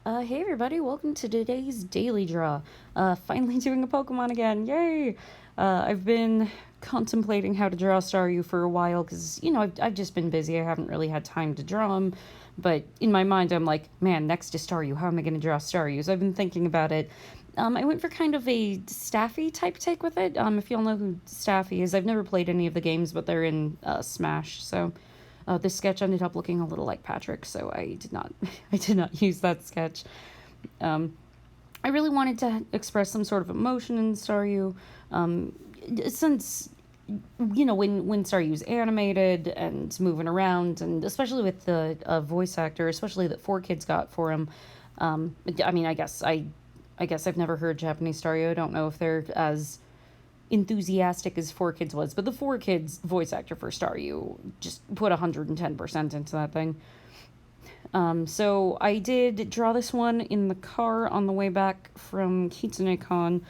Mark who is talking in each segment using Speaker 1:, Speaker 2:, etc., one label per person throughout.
Speaker 1: Hey everybody, welcome to today's daily draw. Finally doing a Pokemon again, yay! I've been contemplating how to draw Staryu for a while because, I've just been busy. I haven't really had time to draw him. But in my mind, I'm like, man, next to Staryu, how am I going to draw Staryu? So I've been thinking about it. I went for kind of a Staffy type take with it. If y'all know who Staffy is, I've never played any of the games, but they're in Smash, so this sketch ended up looking a little like Patrick, so I did not I did not use that sketch. Um, I really wanted to express some sort of emotion in Staryu, since when Staryu's animated and moving around, and especially with the voice actor, especially that 4Kids got for him. I mean, I guess I've never heard Japanese Staryu. I don't know if they're as enthusiastic as 4Kids was, but the 4Kids voice actor for Staryu just put 110% into that thing. So I did draw this one in the car on the way back from KitsuneCon.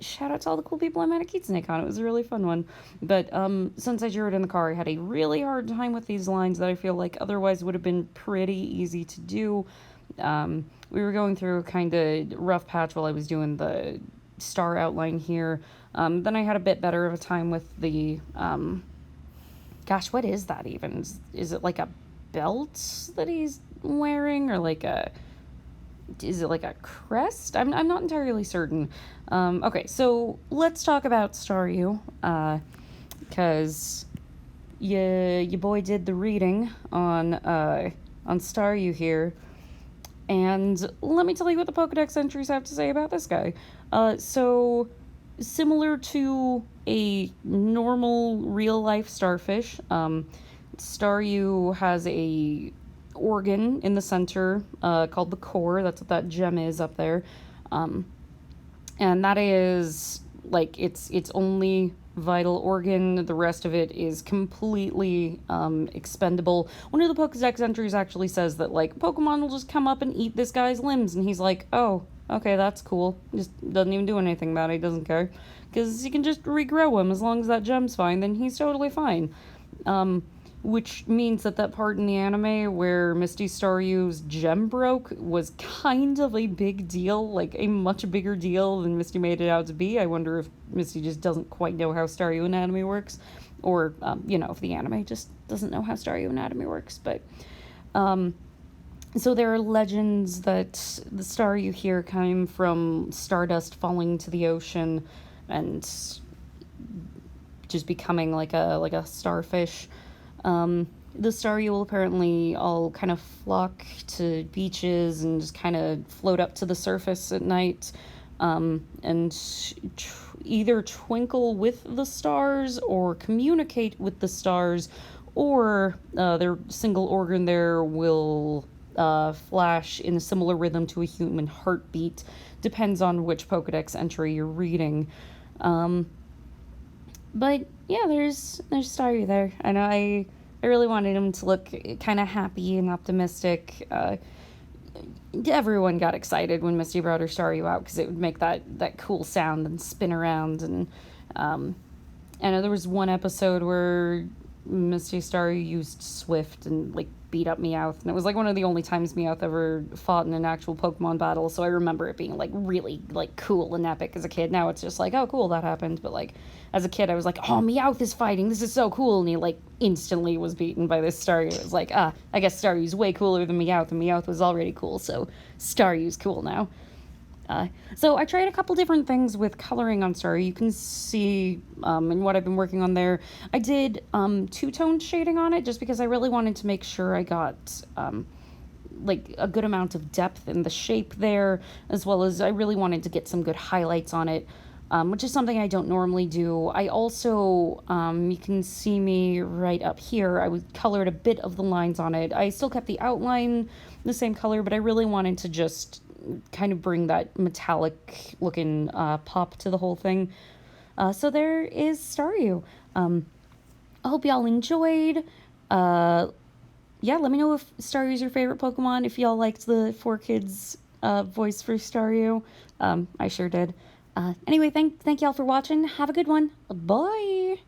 Speaker 1: Shout out to all the cool people I met at KitsuneCon. It was a really fun one. But since I drew it in the car, I had a really hard time with these lines that I feel like otherwise would have been pretty easy to do. We were going through a kind of rough patch while I was doing the star outline here. Then I had a bit better of a time with the, gosh, what is that even? Is it like a belt that he's wearing, or is it like a crest? I'm not entirely certain. Okay, so let's talk about Staryu, because your boy did the reading on Staryu here. And let me tell you what the Pokedex entries have to say about this guy. So, similar to a normal real-life starfish, Staryu has a organ in the center called the core. That's what that gem is up there. And that is, like, its only vital organ. The rest of it is completely expendable. One of the Pokedex entries actually says that, like, Pokemon will just come up and eat this guy's limbs, and he's like, oh, okay, that's cool. Just doesn't even do anything about it. He doesn't care. Because he can just regrow him as long as that gem's fine, then he's totally fine. Which means that part in the anime where Misty Staryu's gem broke was kind of a big deal, like a much bigger deal than Misty made it out to be. I wonder if Misty just doesn't quite know how Staryu anatomy works, or, if the anime just doesn't know how Staryu anatomy works. But, so there are legends that the Staryu here came from stardust falling to the ocean and just becoming like a starfish. The Staryu will apparently all kind of flock to beaches and just kind of float up to the surface at night, and either twinkle with the stars or communicate with the stars, or their single organ there will flash in a similar rhythm to a human heartbeat. Depends on which Pokedex entry you're reading. But yeah, there's Staryu there, and I really wanted him to look kind of happy and optimistic. Everyone got excited when Misty brought her Staryu out because it would make that cool sound and spin around. And I know there was one episode where Misty Staryu used Swift and like beat up Meowth, and it was like one of the only times Meowth ever fought in an actual Pokemon battle. So I remember it being like really like cool and epic as a kid. Now it's just like, oh cool, that happened. But like as a kid, I was like, oh, Meowth is fighting, this is so cool, and he like instantly was beaten by this Staryu. It was like, I guess Staryu's way cooler than Meowth, and Meowth was already cool, so Staryu's cool now. So I tried a couple different things with coloring on Staryu. You can see in what I've been working on there. I did two-tone shading on it just because I really wanted to make sure I got like a good amount of depth in the shape there, as well as I really wanted to get some good highlights on it, which is something I don't normally do. I also, you can see me right up here, I colored a bit of the lines on it. I still kept the outline the same color, but I really wanted to just kind of bring that metallic looking pop to the whole thing. So there is Staryu. I hope y'all enjoyed. Yeah, let me know if Staryu's your favorite Pokemon, if y'all liked the 4Kids voice for Staryu. I sure did. Anyway, thank y'all for watching. Have a good one. Bye!